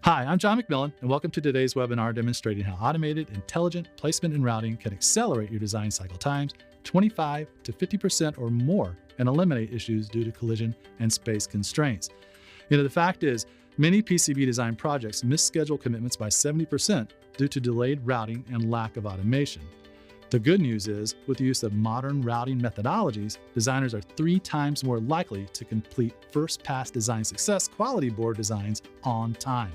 Hi, I'm John McMillan, and welcome to today's webinar demonstrating how automated, intelligent placement and routing can accelerate your design cycle times 25 to 50% or more and eliminate issues due to collision and space constraints. The fact is, many PCB design projects miss schedule commitments by 70% due to delayed routing and lack of automation. The good news is, with the use of modern routing methodologies, designers are 3 times more likely to complete first pass design success quality board designs on time.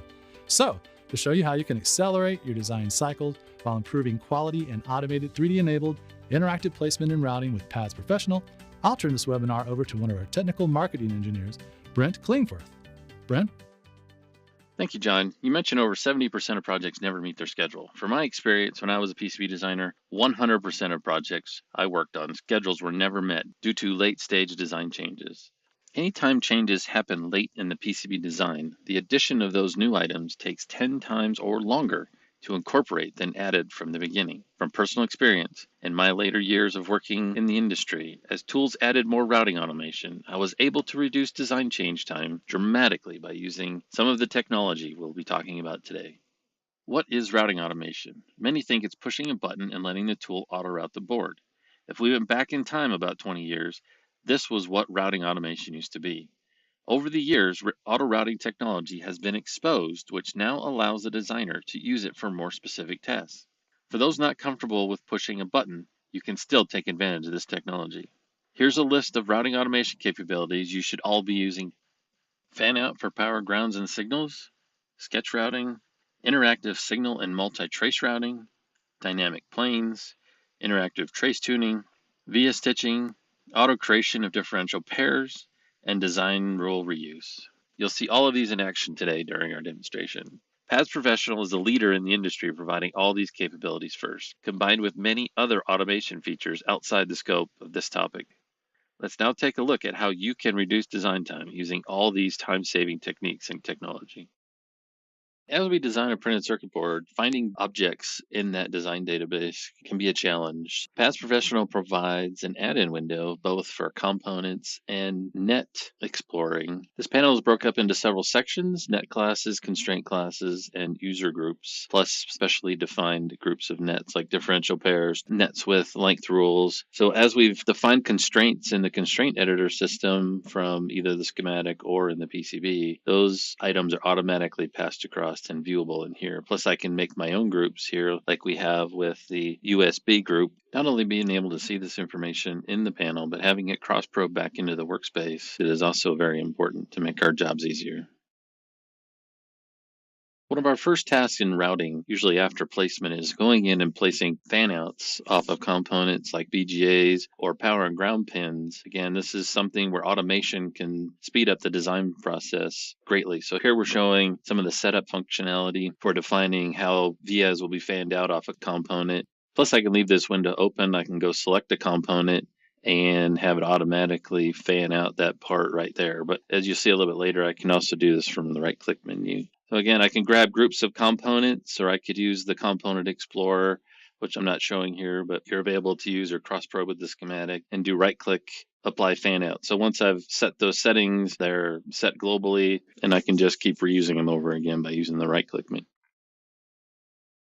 So, to show you how you can accelerate your design cycles while improving quality and automated 3D-enabled interactive placement and routing with PADS Professional, I'll turn this webinar over to one of our technical marketing engineers, Brent Klingforth. Brent? Thank you, John. You mentioned over 70% of projects never meet their schedule. From my experience, when I was a PCB designer, 100% of projects I worked on, schedules were never met due to late-stage design changes. Anytime changes happen late in the PCB design, the addition of those new items takes 10 times or longer to incorporate than added from the beginning. From personal experience, in my later years of working in the industry, as tools added more routing automation, I was able to reduce design change time dramatically by using some of the technology we'll be talking about today. What is routing automation? Many think it's pushing a button and letting the tool auto-route the board. If we went back in time about 20 years, this was what routing automation used to be. Over the years, auto-routing technology has been exposed, which now allows the designer to use it for more specific tasks. For those not comfortable with pushing a button, you can still take advantage of this technology. Here's a list of routing automation capabilities you should all be using. Fan out for power grounds and signals, sketch routing, interactive signal and multi-trace routing, dynamic planes, interactive trace tuning, via stitching, auto creation of differential pairs, and design rule reuse. You'll see all of these in action today during our demonstration. PADS Professional is the leader in the industry providing all these capabilities first, combined with many other automation features outside the scope of this topic. Let's now take a look at how you can reduce design time using all these time-saving techniques and technology. As we design a printed circuit board, finding objects in that design database can be a challenge. PADS Professional provides an add-in window both for components and net exploring. This panel is broken up into several sections: net classes, constraint classes, and user groups, plus specially defined groups of nets like differential pairs, nets with length rules. So as we've defined constraints in the constraint editor system from either the schematic or in the PCB, those items are automatically passed across and viewable in here. Plus, I can make my own groups here like we have with the USB group. Not only being able to see this information in the panel, but having it cross-probe back into the workspace, it is also very important to make our jobs easier. One of our first tasks in routing, usually after placement, is going in and placing fan-outs off of components like BGAs or power and ground pins. Again, this is something where automation can speed up the design process greatly. So here we're showing some of the setup functionality for defining how vias will be fanned out off a component. Plus, I can leave this window open. I can go select a component and have it automatically fan out that part right there. But as you'll see a little bit later, I can also do this from the right-click menu. So again, I can grab groups of components, or I could use the Component Explorer, which I'm not showing here, but you're available to use or cross-probe with the schematic and do right-click, apply fan out. So once I've set those settings, they're set globally, and I can just keep reusing them over again by using the right-click menu.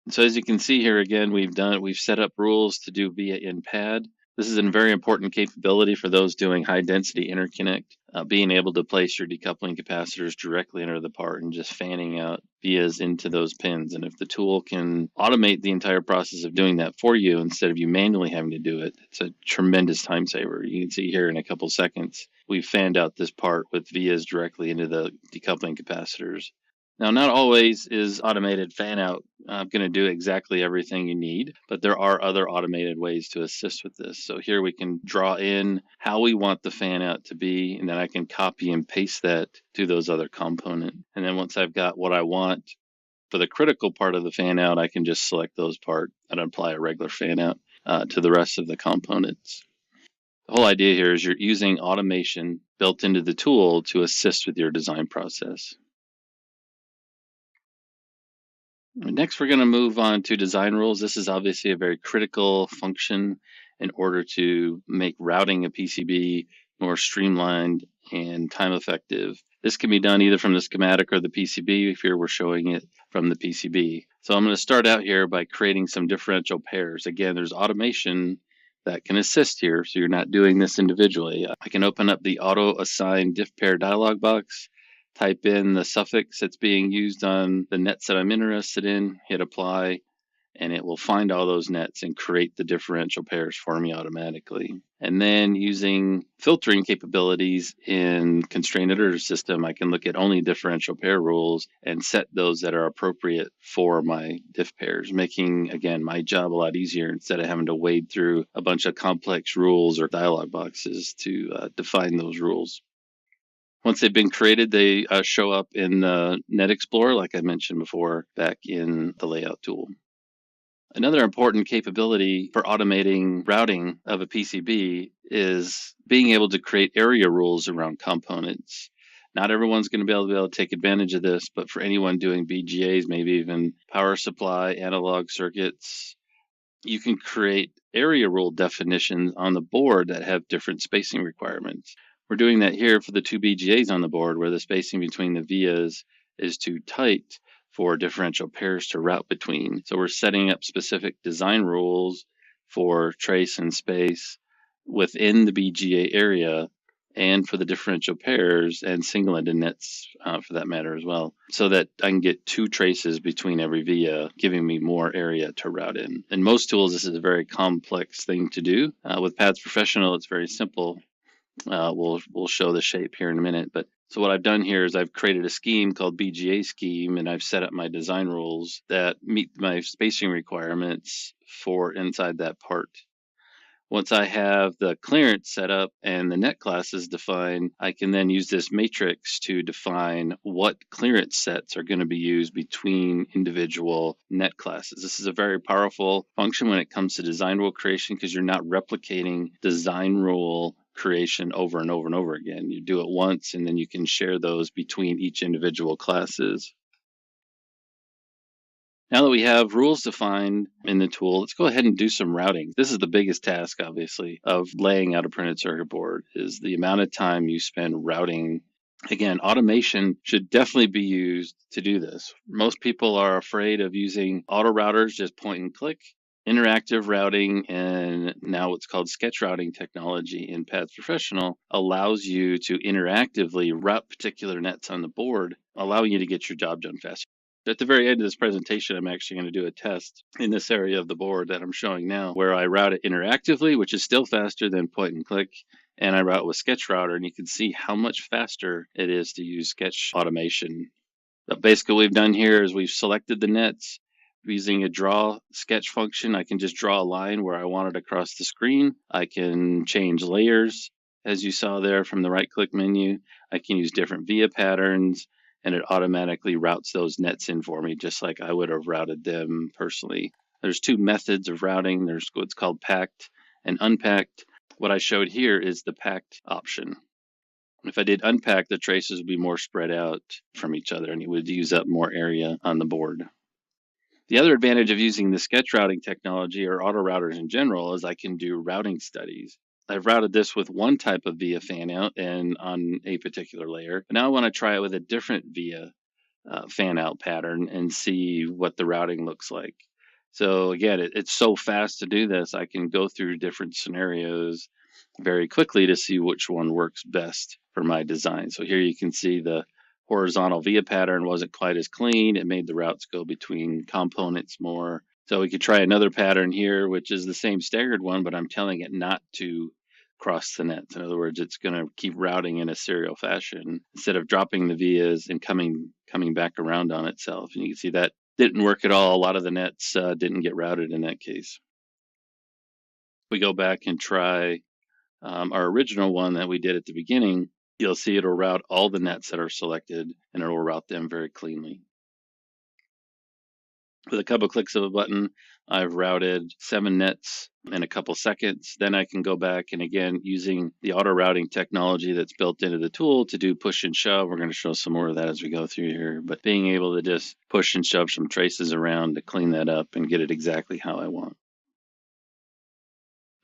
So as you can see here again, we've set up rules to do via in PAD. This is a very important capability for those doing high density interconnect, being able to place your decoupling capacitors directly under the part and just fanning out vias into those pins. And if the tool can automate the entire process of doing that for you instead of you manually having to do it, it's a tremendous time saver. You can see here in a couple seconds, we've fanned out this part with vias directly into the decoupling capacitors. Now, not always is automated fan out going to do exactly everything you need, but there are other automated ways to assist with this. So here we can draw in how we want the fan out to be, and then I can copy and paste that to those other components. And then once I've got what I want for the critical part of the fan out, I can just select those parts and apply a regular fan out to the rest of the components. The whole idea here is you're using automation built into the tool to assist with your design process. Next, we're going to move on to design rules. This is obviously a very critical function in order to make routing a PCB more streamlined and time effective. This can be done either from the schematic or the PCB if we're showing it from the PCB. So I'm going to start out here by creating some differential pairs. Again, there's automation that can assist here, so you're not doing this individually. I can open up the auto assign diff pair dialog box, type in the suffix that's being used on the nets that I'm interested in, hit apply, and it will find all those nets and create the differential pairs for me automatically. And then using filtering capabilities in Constraint Editor System, I can look at only differential pair rules and set those that are appropriate for my diff pairs, making, again, my job a lot easier instead of having to wade through a bunch of complex rules or dialog boxes to define those rules. Once they've been created, they show up in the Net Explorer, like I mentioned before, back in the Layout tool. Another important capability for automating routing of a PCB is being able to create area rules around components. Not everyone's going to be able to take advantage of this, but for anyone doing BGAs, maybe even power supply, analog circuits, you can create area rule definitions on the board that have different spacing requirements. We're doing that here for the two BGAs on the board where the spacing between the vias is too tight for differential pairs to route between. So we're setting up specific design rules for trace and space within the BGA area and for the differential pairs and single-ended nets for that matter as well, so that I can get two traces between every via, giving me more area to route in. In most tools, this is a very complex thing to do. With Paths Professional, it's very simple. We'll show the shape here in a minute, but so what I've done here is I've created a scheme called BGA scheme, and I've set up my design rules that meet my spacing requirements for inside that part. Once I have the clearance set up and the net classes defined, I can then use this matrix to define what clearance sets are going to be used between individual net classes. This is a very powerful function when it comes to design rule creation because you're not replicating design rule creation over and over and over again. You do it once and then you can share those between each individual classes. Now that we have rules defined in the tool, let's go ahead and do some routing. This is the biggest task, obviously, of laying out a printed circuit board is the amount of time you spend routing. Again, automation should definitely be used to do this. Most people are afraid of using auto routers, just point and click. Interactive routing and now what's called sketch routing technology in Paths Professional allows you to interactively route particular nets on the board, allowing you to get your job done faster. At the very end of this presentation, I'm actually going to do a test in this area of the board that I'm showing now, where I route it interactively, which is still faster than point and click, and I route with Sketch Router, and you can see how much faster it is to use sketch automation. But basically what we've done here is we've selected the nets. Using a draw sketch function, I can just draw a line where I want it across the screen. I can change layers, as you saw there from the right-click menu. I can use different via patterns, and it automatically routes those nets in for me, just like I would have routed them personally. There's two methods of routing. There's what's called packed and unpacked. What I showed here is the packed option. If I did unpack, the traces would be more spread out from each other, and it would use up more area on the board. The other advantage of using the sketch routing technology or auto routers in general is I can do routing studies. I've routed this with one type of via fan out and on a particular layer. But now I want to try it with a different via fan out pattern and see what the routing looks like. So again, it's so fast to do this. I can go through different scenarios very quickly to see which one works best for my design. So here you can see the horizontal via pattern wasn't quite as clean. It made the routes go between components more. So we could try another pattern here, which is the same staggered one, but I'm telling it not to cross the nets. In other words, it's going to keep routing in a serial fashion instead of dropping the vias and coming back around on itself. And you can see that didn't work at all. A lot of the nets didn't get routed in that case. We go back and try our original one that we did at the beginning. You'll see it'll route all the nets that are selected and it'll route them very cleanly. With a couple clicks of a button, I've routed 7 nets in a couple seconds. Then I can go back and again, using the auto routing technology that's built into the tool to do push and shove. We're going to show some more of that as we go through here, but being able to just push and shove some traces around to clean that up and get it exactly how I want.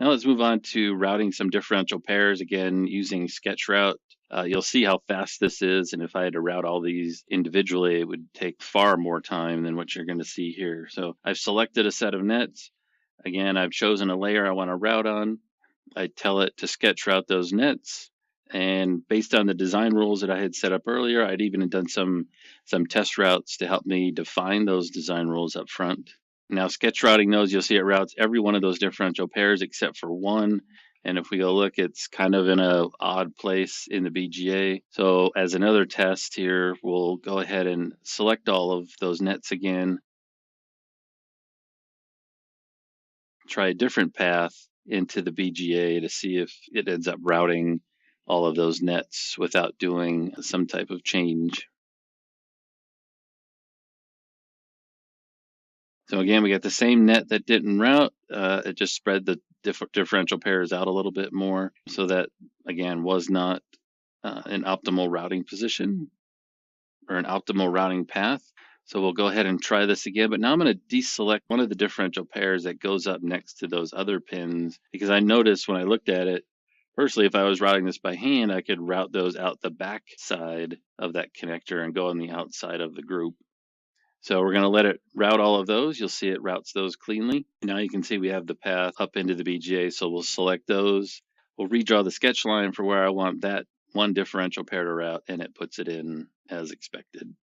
Now let's move on to routing some differential pairs, again using SketchRoute. You'll see how fast this is, and if I had to route all these individually, it would take far more time than what you're going to see here. So I've selected a set of nets. Again, I've chosen a layer I want to route on. I tell it to sketch route those nets. And based on the design rules that I had set up earlier, I'd even done some test routes to help me define those design rules up front. Now, sketch routing those, you'll see it routes every one of those differential pairs except for one. And if we go look, it's kind of in an odd place in the BGA. So as another test here, we'll go ahead and select all of those nets again. Try a different path into the BGA to see if it ends up routing all of those nets without doing some type of change. So again, we got the same net that didn't route. It just spread the differential pairs out a little bit more. So that, again, was not an optimal routing position or an optimal routing path. So we'll go ahead and try this again. But now I'm going to deselect one of the differential pairs that goes up next to those other pins, because I noticed when I looked at it, personally, if I was routing this by hand, I could route those out the back side of that connector and go on the outside of the group. So we're going to let it route all of those. You'll see it routes those cleanly. Now you can see we have the path up into the BGA. So we'll select those. We'll redraw the sketch line for where I want that one differential pair to route, and it puts it in as expected.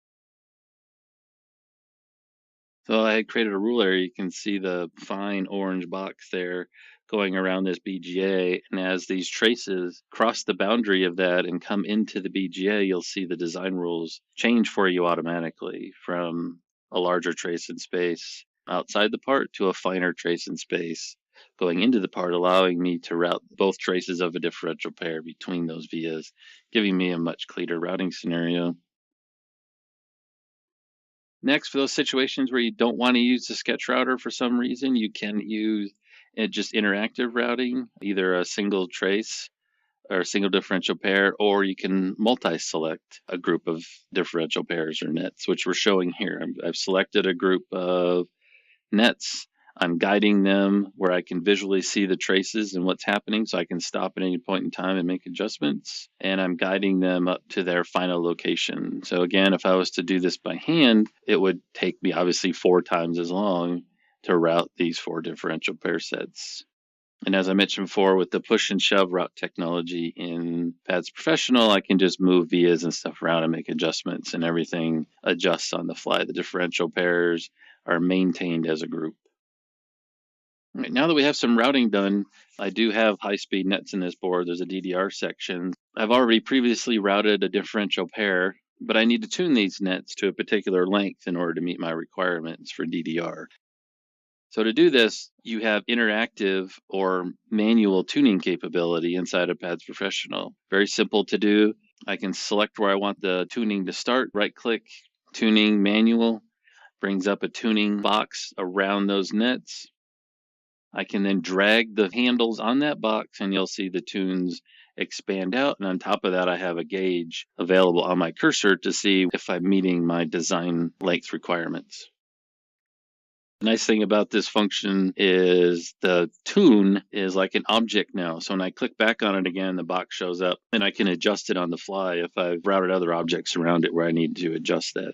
So I had created a rule area. You can see the fine orange box there going around this BGA. And as these traces cross the boundary of that and come into the BGA, you'll see the design rules change for you automatically from a larger trace in space outside the part to a finer trace in space going into the part, allowing me to route both traces of a differential pair between those vias, giving me a much cleaner routing scenario. Next, for those situations where you don't want to use the sketch router for some reason, you can use just interactive routing, either a single trace or a single differential pair, or you can multi-select a group of differential pairs or nets, which we're showing here. I've selected a group of nets. I'm guiding them where I can visually see the traces and what's happening, so I can stop at any point in time and make adjustments. And I'm guiding them up to their final location. So again, if I was to do this by hand, it would take me obviously 4 times as long to route these 4 differential pair sets. And as I mentioned before, with the push and shove route technology in PADS Professional, I can just move vias and stuff around and make adjustments, and everything adjusts on the fly. The differential pairs are maintained as a group. Right, now that we have some routing done, I do have high-speed nets in this board. There's a DDR section. I've already previously routed a differential pair, but I need to tune these nets to a particular length in order to meet my requirements for DDR. So to do this, you have interactive or manual tuning capability inside of PADS Professional. Very simple to do. I can select where I want the tuning to start, right-click, tuning manual, brings up a tuning box around those nets. I can then drag the handles on that box and you'll see the tunes expand out. And on top of that, I have a gauge available on my cursor to see if I'm meeting my design length requirements. The nice thing about this function is the tune is like an object now. So when I click back on it again, the box shows up and I can adjust it on the fly if I've routed other objects around it where I need to adjust that.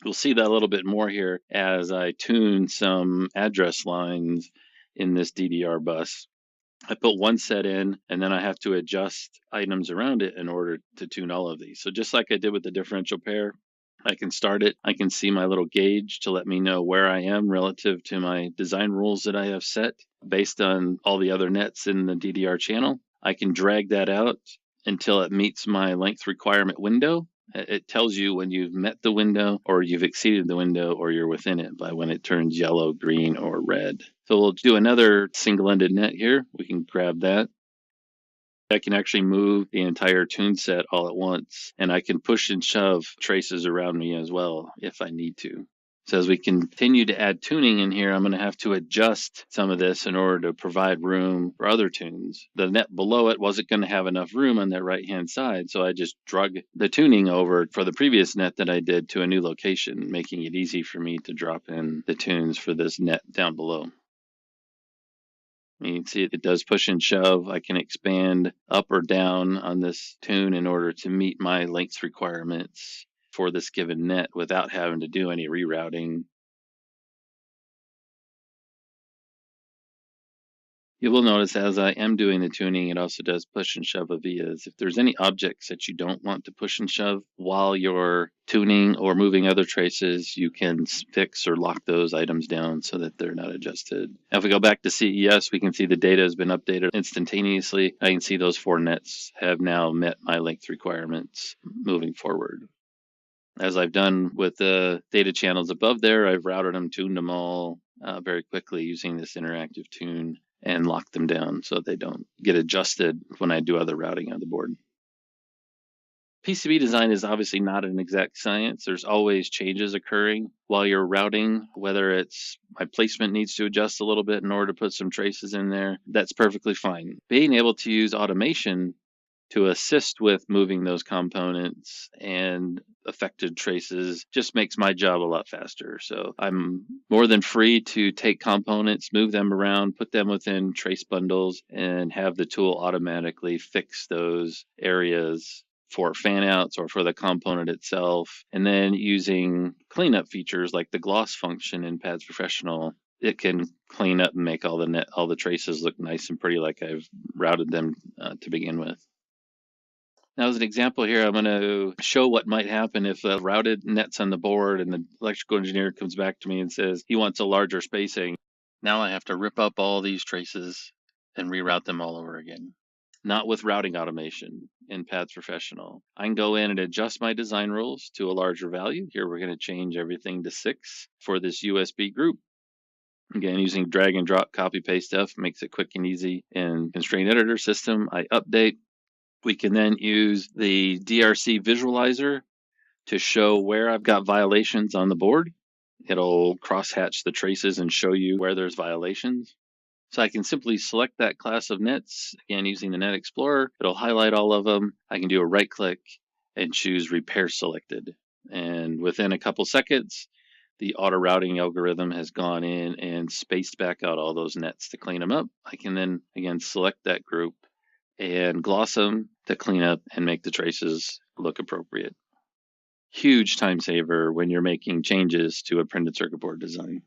We'll see that a little bit more here as I tune some address lines in this DDR bus. I put one set in and then I have to adjust items around it in order to tune all of these. So just like I did with the differential pair, I can start it. I can see my little gauge to let me know where I am relative to my design rules that I have set based on all the other nets in the DDR channel. I can drag that out until it meets my length requirement window. It tells you when you've met the window or you've exceeded the window or you're within it by when it turns yellow, green, or red. So we'll do another single-ended net here. We can grab that. I can actually move the entire tune set all at once, and I can push and shove traces around me as well if I need to. So as we continue to add tuning in here, I'm going to have to adjust some of this in order to provide room for other tunes. The net below it wasn't going to have enough room on that right-hand side, so I just drug the tuning over for the previous net that I did to a new location, making it easy for me to drop in the tunes for this net down below. You can see it does push and shove. I can expand up or down on this tune in order to meet my length requirements for this given net without having to do any rerouting. You will notice as I am doing the tuning, it also does push and shove of vias. If there's any objects that you don't want to push and shove while you're tuning or moving other traces, you can fix or lock those items down so that they're not adjusted. Now, if we go back to CES, we can see the data has been updated instantaneously. I can see those 4 nets have now met my length requirements moving forward. As I've done with the data channels above there, I've routed them, tuned them all very quickly using this interactive tune and lock them down so they don't get adjusted when I do other routing on the board. PCB design is obviously not an exact science. There's always changes occurring while you're routing, whether it's my placement needs to adjust a little bit in order to put some traces in there. That's perfectly fine. Being able to use automation to assist with moving those components and affected traces just makes my job a lot faster. So I'm more than free to take components, move them around, put them within trace bundles, and have the tool automatically fix those areas for fan outs or for the component itself. And then using cleanup features like the gloss function in Pads Professional, it can clean up and make all the traces look nice and pretty like I've routed them to begin with. Now, as an example here, I'm going to show what might happen if the routed net's on the board and the electrical engineer comes back to me and says he wants a larger spacing. Now I have to rip up all these traces and reroute them all over again. Not with routing automation in Pads Professional. I can go in and adjust my design rules to a larger value. Here we're going to change everything to 6 for this USB group. Again, using drag and drop, copy, paste stuff makes it quick and easy in Constraint Editor system. I update. We can then use the DRC visualizer to show where I've got violations on the board. It'll crosshatch the traces and show you where there's violations. So I can simply select that class of nets, again, using the Net Explorer. It'll highlight all of them. I can do a right click and choose Repair Selected. And within a couple seconds, the auto routing algorithm has gone in and spaced back out all those nets to clean them up. I can then, again, select that group and gloss them to clean up and make the traces look appropriate. Huge time saver when you're making changes to a printed circuit board design.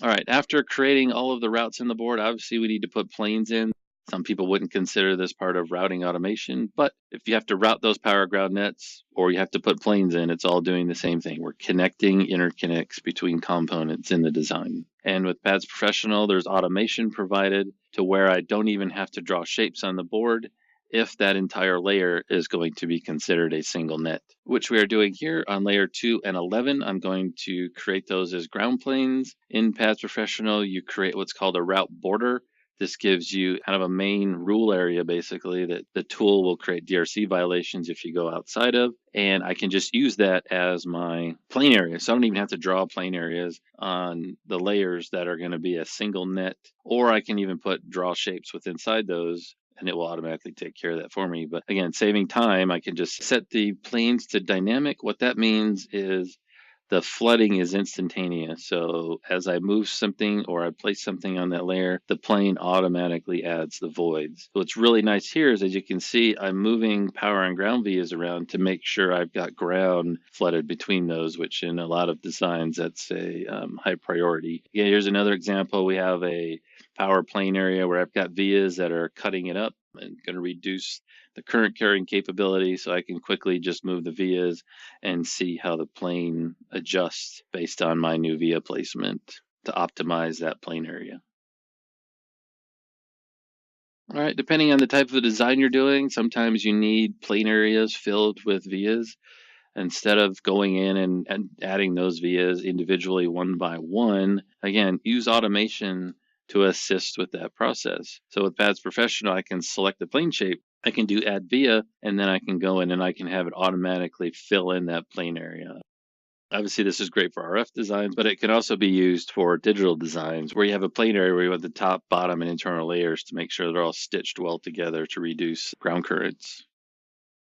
All right, after creating all of the routes in the board, obviously we need to put planes in. Some people wouldn't consider this part of routing automation, but if you have to route those power ground nets or you have to put planes in, it's all doing the same thing. We're connecting interconnects between components in the design. And with Pads Professional, there's automation provided to where I don't even have to draw shapes on the board if that entire layer is going to be considered a single net, which we are doing here on layer 2 and 11. I'm going to create those as ground planes. In Pads Professional, you create what's called a route border. This gives you kind of a main rule area, basically, that the tool will create DRC violations if you go outside of. And I can just use that as my plane area. So I don't even have to draw plane areas on the layers that are going to be a single net. Or I can even put draw shapes with inside those, and it will automatically take care of that for me. But again, saving time, I can just set the planes to dynamic. What that means is the flooding is instantaneous. So as I move something or I place something on that layer, the plane automatically adds the voids. What's really nice here is, as you can see, I'm moving power and ground vias around to make sure I've got ground flooded between those, which in a lot of designs, that's a high priority. Again, here's another example. We have a power plane area where I've got vias that are cutting it up and going to reduce the current carrying capability, so I can quickly just move the vias and see how the plane adjusts based on my new via placement to optimize that plane area. All right, depending on the type of design you're doing, sometimes you need plane areas filled with vias. Instead of going in and adding those vias individually one by one, again, use automation to assist with that process. So with Pads Professional, I can select the plane shape, I can do add via, and then I can go in and I can have it automatically fill in that plane area. Obviously, this is great for RF designs, but it can also be used for digital designs where you have a plane area where you want the top, bottom, and internal layers to make sure they're all stitched well together to reduce ground currents.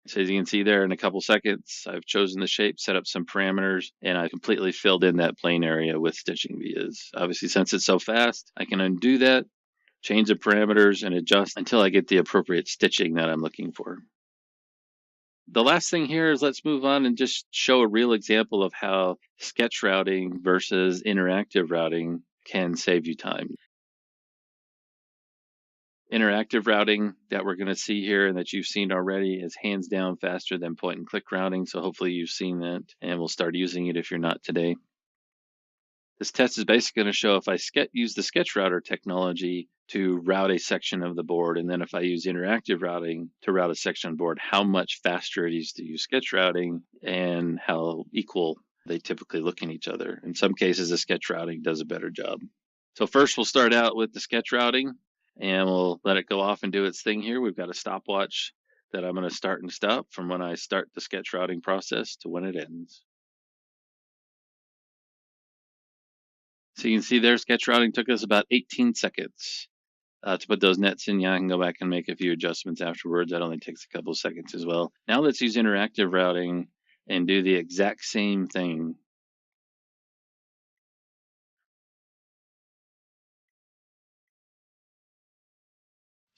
So as you can see there, in a couple seconds, I've chosen the shape, set up some parameters, and I completely filled in that plane area with stitching vias. Obviously, since it's so fast, I can undo that, change the parameters, and adjust until I get the appropriate stitching that I'm looking for. The last thing here is let's move on and just show a real example of how sketch routing versus interactive routing can save you time. Interactive routing that we're going to see here and that you've seen already is hands down faster than point and click routing. So hopefully you've seen that and we'll start using it if you're not today. This test is basically going to show if I use the sketch router technology to route a section of the board, and then if I use interactive routing to route a section on board, how much faster it is to use sketch routing and how equal they typically look in each other. In some cases, the sketch routing does a better job. So first we'll start out with the sketch routing and we'll let it go off and do its thing here. We've got a stopwatch that I'm going to start and stop from when I start the sketch routing process to when it ends. So you can see there, sketch routing took us about 18 seconds to put those nets in. Yeah, I can go back and make a few adjustments afterwards. That only takes a couple of seconds as well. Now let's use interactive routing and do the exact same thing.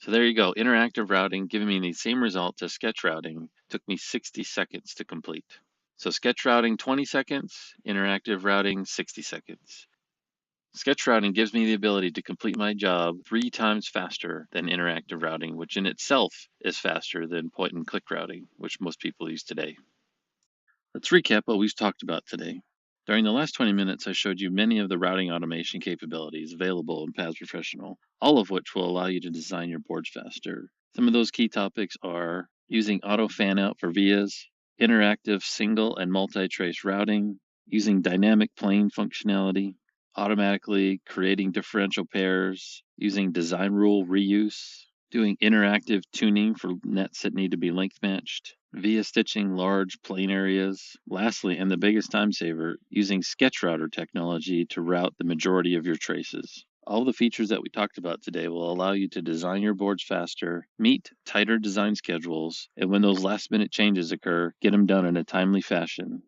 So there you go, interactive routing giving me the same result as sketch routing. Took me 60 seconds to complete. So sketch routing 20 seconds, interactive routing 60 seconds. Sketch routing gives me the ability to complete my job 3 times faster than interactive routing, which in itself is faster than point and click routing, which most people use today. Let's recap what we've talked about today. During the last 20 minutes, I showed you many of the routing automation capabilities available in PAS Professional, all of which will allow you to design your boards faster. Some of those key topics are using auto fan-out for vias, interactive single and multi-trace routing, using dynamic plane functionality, automatically creating differential pairs, using design rule reuse, doing interactive tuning for nets that need to be length matched, via stitching large plane areas. Lastly, and the biggest time saver, using sketch router technology to route the majority of your traces. All the features that we talked about today will allow you to design your boards faster, meet tighter design schedules, and when those last minute changes occur, get them done in a timely fashion.